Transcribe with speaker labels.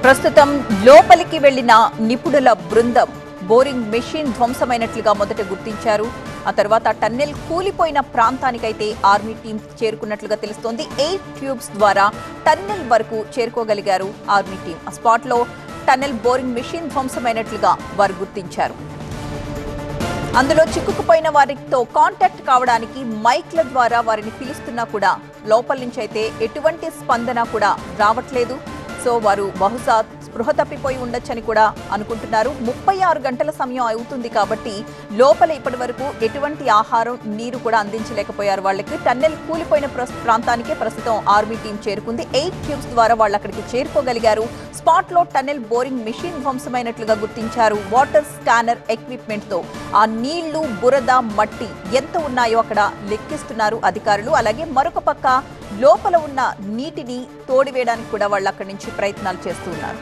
Speaker 1: ప్రస్తుతం లోపలికి వెళ్లిన నిపుణుల బృందం బోరింగ్ మెషిన్ ధ్వంసమైనట్లుగా మొదట గుర్తించారు. ఆ తర్వాత టన్నెల్ కూలిపోయిన ప్రాంతానికైతే ఆర్మీ టీం చేరుకున్నట్లుగా తెలుస్తోంది. 8 ట్యూబ్స్ ద్వారా టన్నెల్ వరకు చేరుకోగలిగారు ఆర్మీ టీం. ఆ స్పాట్ లో టన్నెల్ బోరింగ్ మెషిన్ ధ్వంసమైనట్లుగా వారు గుర్తించారు. అందులో చిక్కుకుపోయిన వారితో కాంటాక్ట్ కావడానికి మైక్ల ద్వారా వారిని పిలుస్తున్నా కూడా లోపల నుంచి అయితే ఎటువంటి స్పందన కూడా రావట్లేదు. సో వారు బహుశా స్పృహ తప్పిపోయి ఉండొచ్చని కూడా అనుకుంటున్నారు. 36 గంటల సమయం అవుతుంది కాబట్టి లోపల ఇప్పటి వరకు ఎటువంటి ఆహారం నీరు కూడా అందించలేకపోయారు వాళ్ళకి. టన్నెల్ కూలిపోయిన ప్రాంతానికే ప్రస్తుతం ఆర్మీ టీం చేరుకుంది. 8 ట్యూబ్స్ ద్వారా వాళ్ళు అక్కడికి చేరుకోగలిగారు. స్పాట్ లో టన్నెల్ బోరింగ్ మెషిన్ ధ్వంసమైనట్లుగా గుర్తించారు. వాటర్ స్కానర్ ఎక్విప్మెంట్ తో ఆ నీళ్లు, బురద, మట్టి ఎంత ఉన్నాయో అక్కడ లెక్కిస్తున్నారు అధికారులు. అలాగే మరొక పక్క లోపల ఉన్న నీటిని తోడివేయడానికి కూడా వాళ్ళు అక్కడి నుంచి ప్రయత్నాలు చేస్తున్నారు.